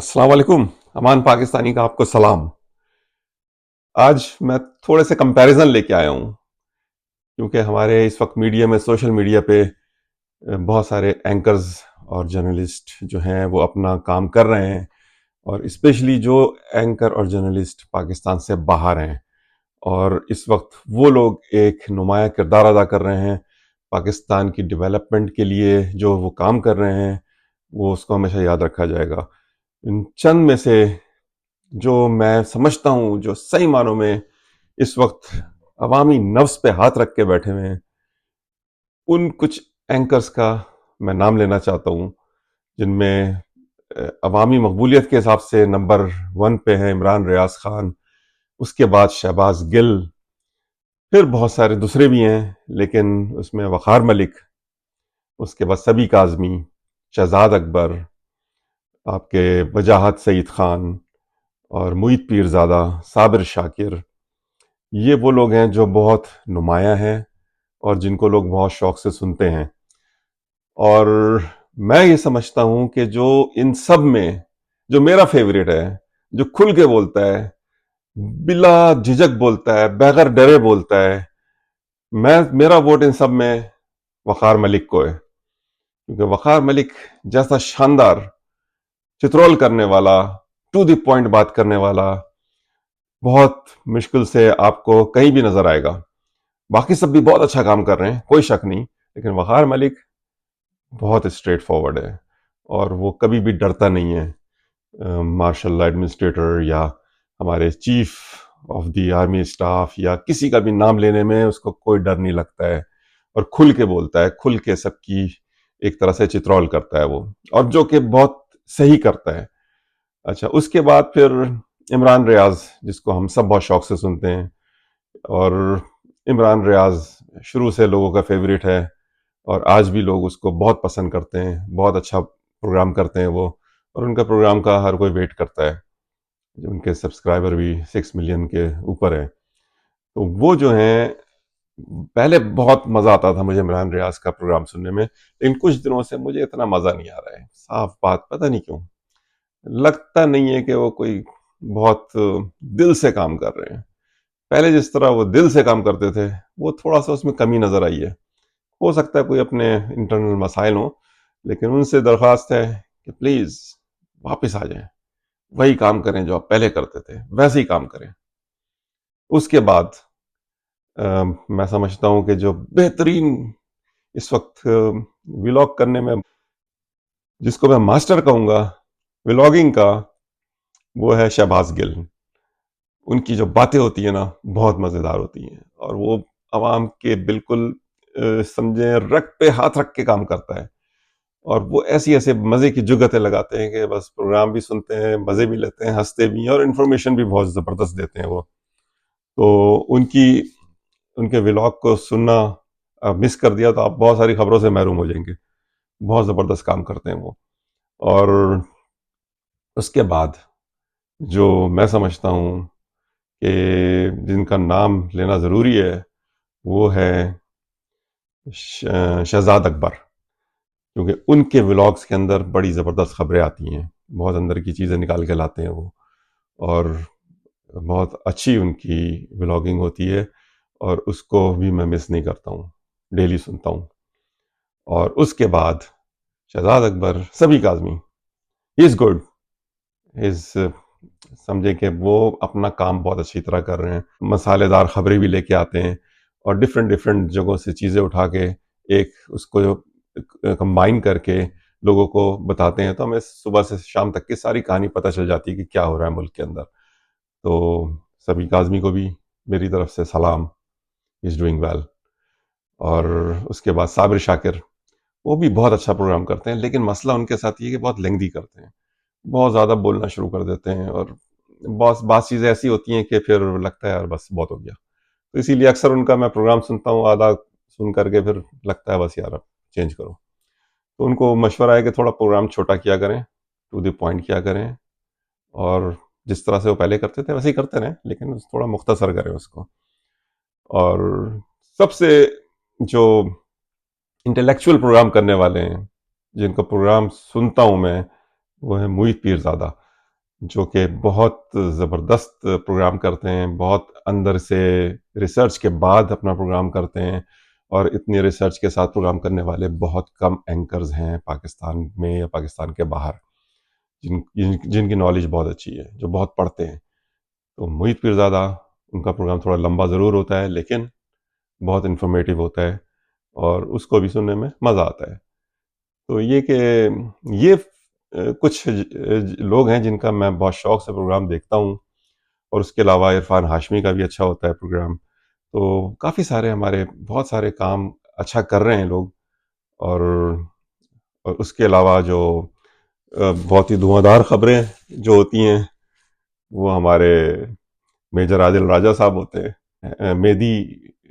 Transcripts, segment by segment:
السلام علیکم. امان پاکستانی کا آپ کو سلام. آج میں تھوڑے سے کمپیریزن لے کے آیا ہوں کیونکہ ہمارے اس وقت میڈیا میں سوشل میڈیا پہ بہت سارے اینکرز اور جرنلسٹ جو ہیں وہ اپنا کام کر رہے ہیں، اور اسپیشلی جو اینکر اور جرنلسٹ پاکستان سے باہر ہیں، اور اس وقت وہ لوگ ایک نمایاں کردار ادا کر رہے ہیں پاکستان کی ڈیولپمنٹ کے لیے. جو وہ کام کر رہے ہیں وہ اس کو ہمیشہ یاد رکھا جائے گا. ان چند میں سے جو میں سمجھتا ہوں جو صحیح معنوں میں اس وقت عوامی نفس پہ ہاتھ رکھ کے بیٹھے ہوئے ہیں، ان کچھ اینکرز کا میں نام لینا چاہتا ہوں جن میں عوامی مقبولیت کے حساب سے نمبر 1 پہ ہے عمران ریاض خان، اس کے بعد شہباز گل، پھر بہت سارے دوسرے بھی ہیں لیکن اس میں وقار ملک، اس کے بعد سبی کاظمی، شہزاد اکبر، آپ کے وجاہت سعید خان اور معید پیرزادہ، صابر شاکر. یہ وہ لوگ ہیں جو بہت نمایاں ہیں اور جن کو لوگ بہت شوق سے سنتے ہیں. اور میں یہ سمجھتا ہوں کہ جو ان سب میں جو میرا فیوریٹ ہے، جو کھل کے بولتا ہے، بلا جھجک بولتا ہے، بغیر ڈرے بولتا ہے، میرا ووٹ ان سب میں وقار ملک کو ہے. کیونکہ وقار ملک جیسا شاندار چترول کرنے والا، ٹو دی پوائنٹ بات کرنے والا بہت مشکل سے آپ کو کہیں بھی نظر آئے گا. باقی سب بھی بہت اچھا کام کر رہے ہیں، کوئی شک نہیں، لیکن وقار ملک بہت اسٹریٹ فارورڈ ہے اور وہ کبھی بھی ڈرتا نہیں ہے. مارشل لا ایڈمنسٹریٹر یا ہمارے chief of the army staff یا کسی کا بھی نام لینے میں اس کو کوئی ڈر نہیں لگتا ہے، اور کھل کے بولتا ہے، کھل کے سب کی ایک طرح سے چترول کرتا ہے وہ، اور جو کہ بہت صحیح کرتا ہے. اچھا، اس کے بعد پھر عمران ریاض، جس کو ہم سب بہت شوق سے سنتے ہیں، اور عمران ریاض شروع سے لوگوں کا فیوریٹ ہے اور آج بھی لوگ اس کو بہت پسند کرتے ہیں. بہت اچھا پروگرام کرتے ہیں وہ، اور ان کا پروگرام کا ہر کوئی ویٹ کرتا ہے. ان کے سبسکرائبر بھی 6 ملین کے اوپر ہیں. تو وہ جو ہیں، پہلے بہت مزہ آتا تھا مجھے عمران ریاض کا پروگرام سننے میں، لیکن کچھ دنوں سے مجھے اتنا مزہ نہیں آ رہا ہے. صاف بات، پتہ نہیں کیوں. لگتا نہیں ہے کہ وہ کوئی بہت دل سے کام کر رہے ہیں. پہلے جس طرح وہ دل سے کام کرتے تھے، وہ تھوڑا سا اس میں کمی نظر آئی ہے. ہو سکتا ہے کوئی اپنے انٹرنل مسائل ہوں، لیکن ان سے درخواست ہے کہ پلیز واپس آ جائیں، وہی کام کریں جو آپ پہلے کرتے تھے، ویسے ہی کام کریں. اس کے بعد میں سمجھتا ہوں کہ جو بہترین اس وقت ولاگ کرنے میں، جس کو میں ماسٹر کہوں گا ولاگنگ کا، وہ ہے شہباز گل. ان کی جو باتیں ہوتی ہیں نا، بہت مزیدار ہوتی ہیں، اور وہ عوام کے بالکل سمجھیں رگ پہ ہاتھ رکھ کے کام کرتا ہے. اور وہ ایسی ایسے مزے کی جگتیں لگاتے ہیں کہ بس پروگرام بھی سنتے ہیں، مزے بھی لیتے ہیں، ہنستے بھی ہیں، اور انفارمیشن بھی بہت زبردست دیتے ہیں وہ. تو ان کے ولاگ کو سننا مس کر دیا تو آپ بہت ساری خبروں سے محروم ہو جائیں گے. بہت زبردست کام کرتے ہیں وہ. اور اس کے بعد جو میں سمجھتا ہوں کہ جن کا نام لینا ضروری ہے، وہ ہے شہزاد اکبر. کیونکہ ان کے ولاگز کے اندر بڑی زبردست خبریں آتی ہیں، بہت اندر کی چیزیں نکال کے لاتے ہیں وہ، اور بہت اچھی ان کی ولاگنگ ہوتی ہے، اور اس کو بھی میں مس نہیں کرتا ہوں، ڈیلی سنتا ہوں. اور اس کے بعد شہزاد اکبر، سبی کاظمی، ہی از گڈ، سمجھے کہ وہ اپنا کام بہت اچھی طرح کر رہے ہیں. مسالے دار خبریں بھی لے کے آتے ہیں، اور ڈفرینٹ جگہوں سے چیزیں اٹھا کے ایک اس کو کمبائن کر کے لوگوں کو بتاتے ہیں، تو ہمیں صبح سے شام تک کی ساری کہانی پتہ چل جاتی ہے کہ کیا ہو رہا ہے ملک کے اندر. تو سبی کاظمی کو بھی میری طرف سے سلام، از ڈوئنگ ویل. اور اس کے بعد صابر شاکر، وہ بھی بہت اچھا پروگرام کرتے ہیں، لیکن مسئلہ ان کے ساتھ یہ کہ بہت لینگدی کرتے ہیں، بہت زیادہ بولنا شروع کر دیتے ہیں، اور بعض چیزیں ایسی ہوتی ہیں کہ پھر لگتا ہے یار بس بہت ہو گیا. تو اسی لیے اکثر ان کا میں پروگرام سنتا ہوں، آدھا سن کر کے پھر لگتا ہے بس یار اب چینج کرو. تو ان کو مشورہ ہے کہ تھوڑا پروگرام چھوٹا کیا کریں، ٹو دی پوائنٹ کیا کریں، اور جس طرح سے وہ پہلے کرتے تھے ویسے ہی کرتے رہیں، لیکن تھوڑا مختصر کریں اس کو. اور سب سے جو انٹلیکچوئل پروگرام کرنے والے ہیں، جن کا پروگرام سنتا ہوں میں، وہ ہے معید پیرزادہ. جو کہ بہت زبردست پروگرام کرتے ہیں، بہت اندر سے ریسرچ کے بعد اپنا پروگرام کرتے ہیں، اور اتنی ریسرچ کے ساتھ پروگرام کرنے والے بہت کم اینکرز ہیں پاکستان میں یا پاکستان کے باہر، جن کی نالج بہت اچھی ہے، جو بہت پڑھتے ہیں. تو محیط پیرزادہ، ان کا پروگرام تھوڑا لمبا ضرور ہوتا ہے لیکن بہت انفارمیٹیو ہوتا ہے اور اس کو بھی سننے میں مزہ آتا ہے. تو یہ کہ یہ کچھ لوگ ہیں جن کا میں بہت شوق سے پروگرام دیکھتا ہوں، اور اس کے علاوہ عرفان ہاشمی کا بھی اچھا ہوتا ہے پروگرام. تو کافی سارے ہمارے بہت سارے کام اچھا کر رہے ہیں لوگ. اور اس کے علاوہ جو بہت ہی دھواں دھار خبریں جو ہوتی ہیں وہ ہمارے میجر عادل راجہ صاحب ہوتے ہیں،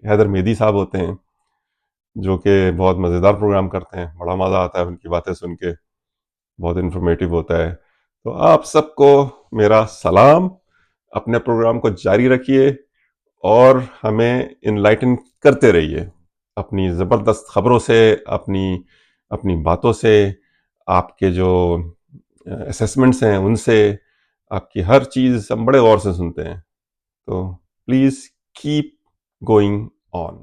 حیدر مہدی صاحب ہوتے ہیں، جو کہ بہت مزیدار پروگرام کرتے ہیں. بڑا مزہ آتا ہے ان کی باتیں سن کے، بہت انفارمیٹیو ہوتا ہے. تو آپ سب کو میرا سلام. اپنے پروگرام کو جاری رکھیے اور ہمیں انلائٹن کرتے رہیے اپنی زبردست خبروں سے، اپنی باتوں سے، آپ کے جو اسیسمنٹس ہیں ان سے. آپ کی ہر چیز ہم بڑے غور سے سنتے ہیں. تو پلیز کیپ گوئنگ آن.